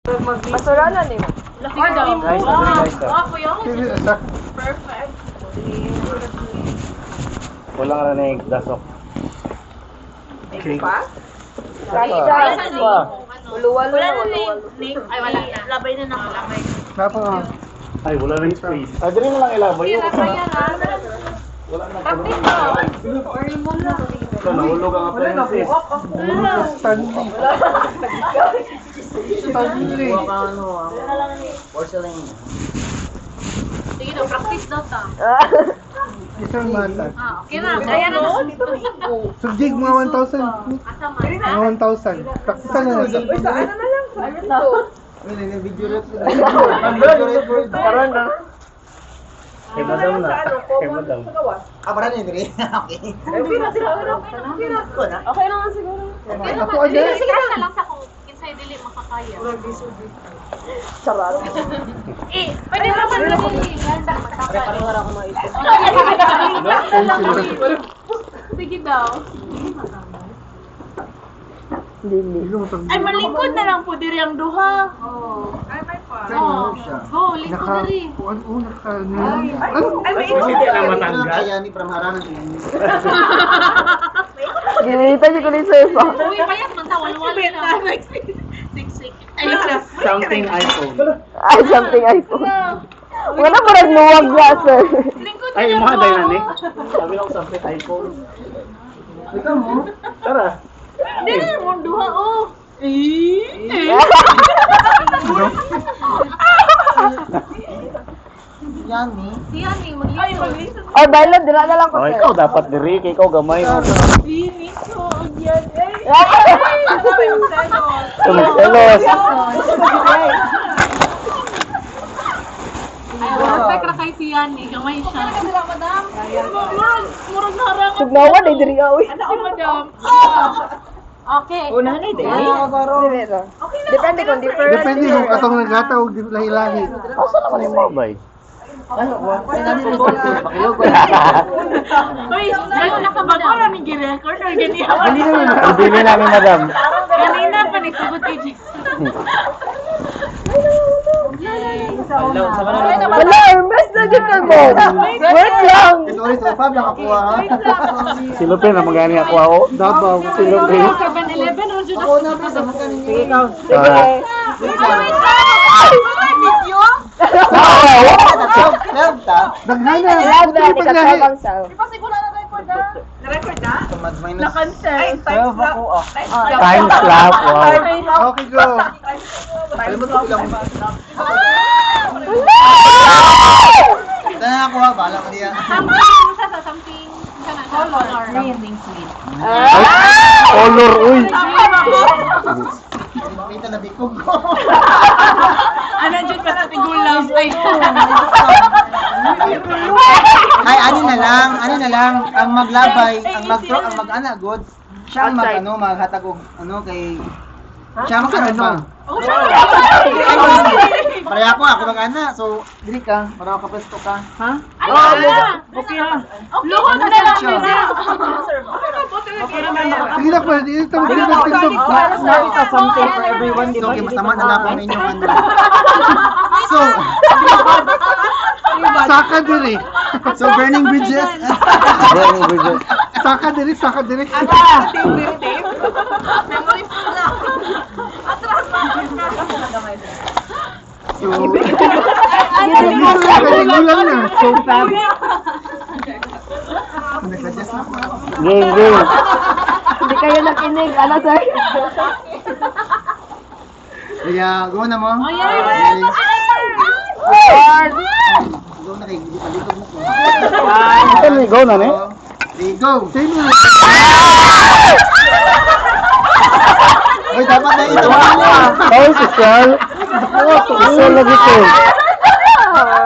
Masuranan eh. Laki daw. Perfect. Walang ranig, dasok. Ito pa? Kahit pa. Uluwalo na, Ay, wala na. Labay na ng lamay. Ay, wala rin space. Ay, dali na lang ilabay. Wala na. Ito, nahulog ang appliances. Stanley. Porcelain. Sige daw, practice daw ta. Isang mata. Okay na, kaya na. Subjig mga 1,000. Asa man. Mga 1,000. Praktisan na nasa. Uy, saan na lang? Wala na video rep. Parang na. Kay madam na. Kay madam. Para na yun. Okay. Okay na siguro. Okay naman siguro. Ako agad. Sige na lang sa kung kinsay dili makakaya. Charot. Pwede naman dili. Ganda matakal. Ako maisip. Sige daw. Ay, malingkod na lang po diri ang duha. Ay, may pa. Go, lingkod diri. Ay, may ito. Hindi na matanggal. Kaya ni Pramharan. Ginita niyo ko ni Sir pa. Uy, payat man ta walwala na. Siksik. Ay, Something iPhone. Ay, something iPhone. Wala mo nagluwag niya, sir. lingkod Ay, na mga lang. dynamic. Sabi lang something iPhone. Ito mo? Tara. Dili mo duha oh. Yummy. Siyan ni magliso. Oh, dahil lang, dila na lang ko, Oh, sir. ikaw dapat diri. Kay ikaw gamay. Miso, yan. Tumiselos. Ay, respect ra kay siyan ni gamay siya. Madam. Murag narang. Sugnawan, ay diri awi. Ano madam? Okay. Unahan ay diri. Depende kung different. Depende kung atong nagataw lahi-lahi. Asa naman yung mobile? Uy, ngayon nakabagora ni gi-record or ganyan. Hindi namin madam. Kanina pa nagsugot kay Jesus. Wala, Hermes na dito mo. Wait lang. Ito ulit, Fab lang ako ha. Silupin na magani ako ako. Dabaw. Silupin. 7-Eleven or dyan Ako na pa sa mga Sige, ikaw. Ah. video? Daghana. Ilan ba? Di ka tabang sa. Di ba siguro na-record na? Na-record na? Na-cancel. Ay, time slap. Time slap. Wow. Okay, go. Alam mo ito bilang Tana ako ha, bahala ka diyan. Something. Color. Something sweet. Color, uy. Kita na bikog ko. Ano dyan pa sa tigulang? Ay. Ay, ano na lang, ang maglabay, ang mag-ana good, siya ang maghatag og kay siya magkano. Pareha ako mag-ana, so dili ka, para makapresto ka. Ha? Okay na. Luho na lang. Sige na pwede, ito Nakita something for everyone, di So, ba? okay, masama na ako ninyo So, saka diri. So, burning bridges. Burning bridges. Saka diri. Memories ko na. So, lang na. So, nag-suggest na ako. Game. Hindi kayo nakinig. Ano, sir? Kaya, go na mo. Oh, yeah. Go na kay hindi palikod mo ko. Ito may go na ni. Okay, go. Same na. Ay, dapat na ito. Kau social. Social lagi ko.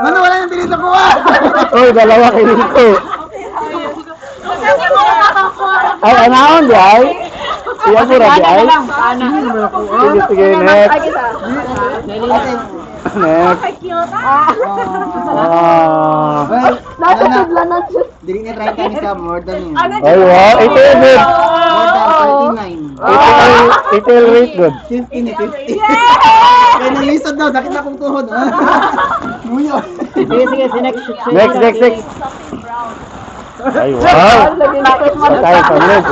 Ano, wala yung pinita ko Uy, dalawa kayo ko. Ay, anaon di ay? Siya po di ay? Sige, next. Ay, isa. Next. Nasa tudla na siya. Dili na try kami sa more than yun. Ay, wow. Ito yun, good. More than 39. Ito yung rate good. 50 ni 50. Kaya lisod daw, sakit na kong tuhod. Muyo. Sige, next. Ay, wow! Tayo sa next.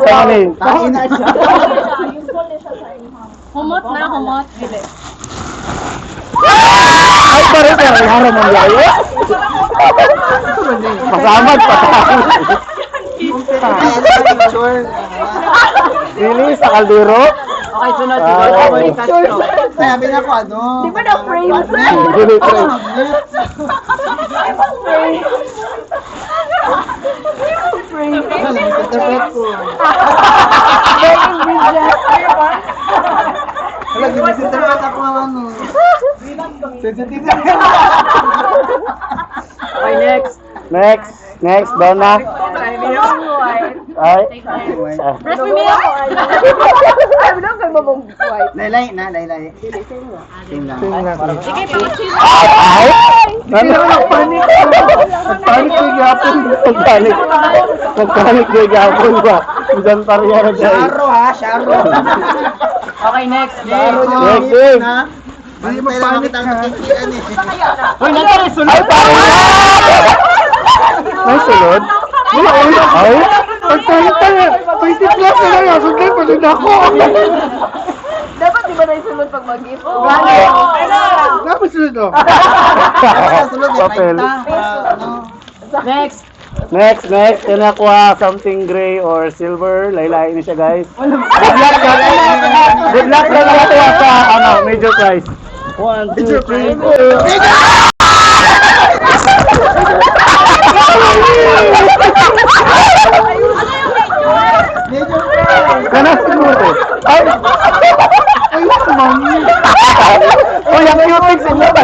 Saan Tain na siya. Humot na, humot. Ay, pareho na. Harap ang layo. Pasamad pa tayo. Really? Sa kaldero? Okay, sunod. Sabi na ko, ano? Di ba na-frame? Hindi, frame. Interpret ko. Wala, misinterpret ako ng ano. Sensitive. Okay, Next, Donna. Ay. Press me up. Ay, wala kayo mabong white. Laylay. Same lang. Sige, picture. Ay! Ano? Nagpanik ko gapon. Nagpanik ko gapon ba? Isan pariyara dyan. Sharo ha, Sharo. Okay, next. Next. Hindi mo panik ang nakikian eh. Uy, nagkaroon ay, parang may sunod? Ay? Pagtayo. 20 plus na lang. Sundan pa din ako. Dapat di ba na isunod pag mag-gift? Dapat sunod oh. Sunod eh, Papel. Next. Next. Yan nakuha something gray or silver. Laylayin niya siya, guys. Good luck na nakuha sa major prize. 1, 2, 3, 4. Kana siguro. Ay, mami. Oh, yung cute sa mo ba?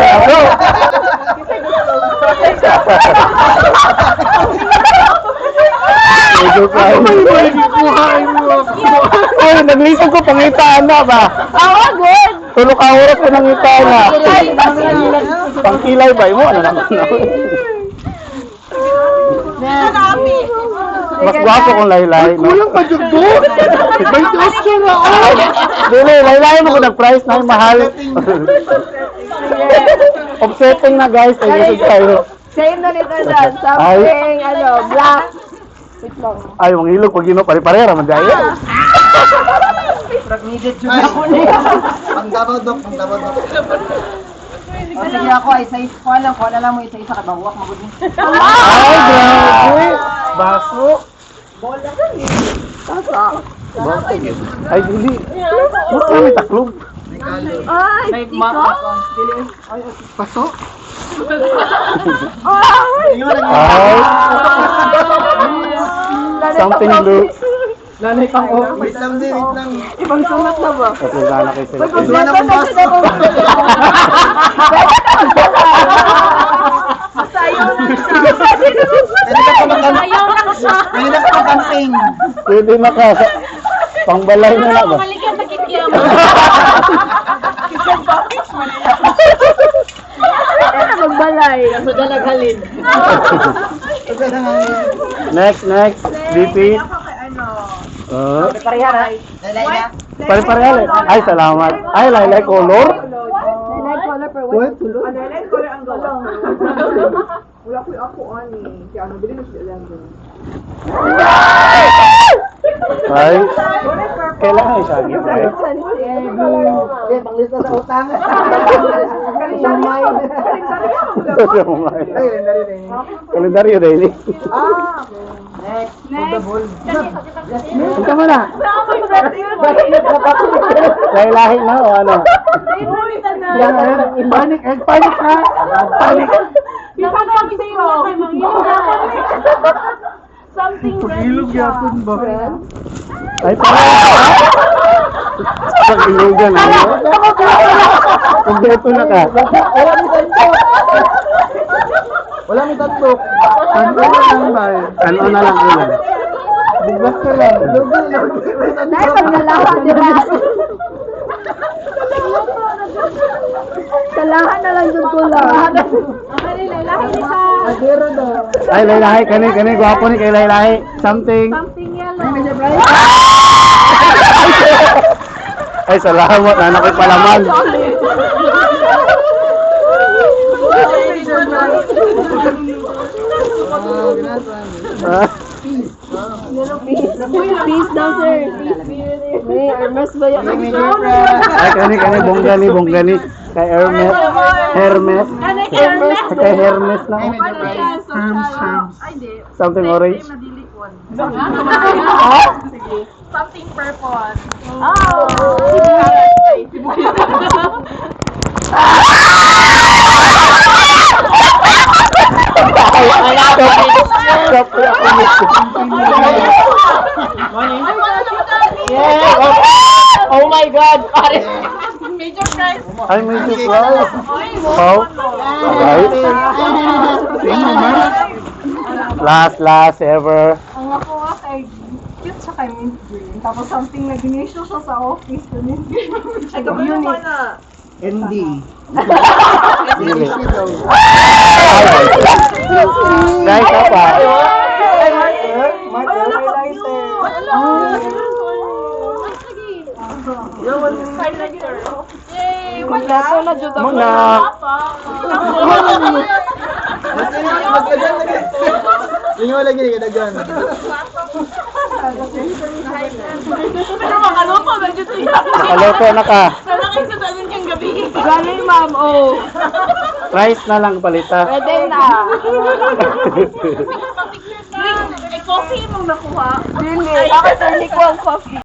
Medyo kayo. Uy, naglisod ko pangitaan na ba? Good! Tulog ka oras ko nangitaan na. Pangkilay ba mo? Ano naman na? Mas gwapo kong laylay. Kulang pa dyan po. May dos ka na. Dili, laylay mo ko nag-price na yung mahal. Offsetting na guys. Ay, tayo. Same na nito dyan. Something, black. Wait lang. Ay, mga ilog pag ino, pare-parera man dyan. Needed yun ako niya. Ang dabadok. O sige ako ay kuha na lang mo isa-isa ka bahuwak magudin. Ay, grabe. Baso. Tasa. Ay, dili. Mas kami taklog. Ay, tika. Paso? Ay! Ay. Something blue. Nanay pang wait lang. Ibang sumat na ba? Tatlong gana kay sila. Wala na akong baso. Sayaw na siya. Ayaw na siya. Kanina ka mag-campaign. Pwede maka. Pangbalay na na ba? Maligyan sa kikiam. Ano na magbalay? Kaso dalaghalin. Next. BP. Parehara. Lalay na. Pare-pareha. Ay, salamat. Ay, laylay color. Light color per What? Light color ang galong. Wala ko ako ani. Kaya bilhin mo siya lang. Ay. Kailangan siya gitu eh. Panglista sa utang. Kalendaryo daily. Next. Punta mo na. Lahi-lahi na o ano? Panic ha? Panic. Something Pag-ilog yapon ba? Ay, parang pag-ilogan ano? Kompleto na ka. Wala may tatlok. Ano na lang ba? Ano na lang ulan? Biglas ka lang. Dahil pag nalaman, di ba? Kalahan na lang yung kulang. Adero daw. Ay, laylahi. Kani, gwapo ni kay laylahi. Something. yellow. Ay, Ay, salamat. Anak ko palaman. Ah, Peace daw, sir. May Hermes ba yan? ay, kani, bonggani. Kay Hermes. Hermes. Kay Hermes na. Ay, di. Something orange. Madili ko. Ah? Something purple. Oh my God! Major prize. Ay, may surprise! Oh, right. Last ever. Ang ako nga kay cute siya kay Mint Green. Tapos something na ginisyo siya sa office. Ay, unit. ND. Dili. Guys, apa? Yay! Kompleto na dyan ako. Muna. Inyo lagi ni kadaghan. Pero makaluto na dito yan. Nakaloto na ka. Nalakit sa tanin kang gabi. Gano'y ma'am, oh. Rice na lang palita. Pwede na. Eh, coffee mong nakuha. Dili. Bakit hindi ko ang coffee?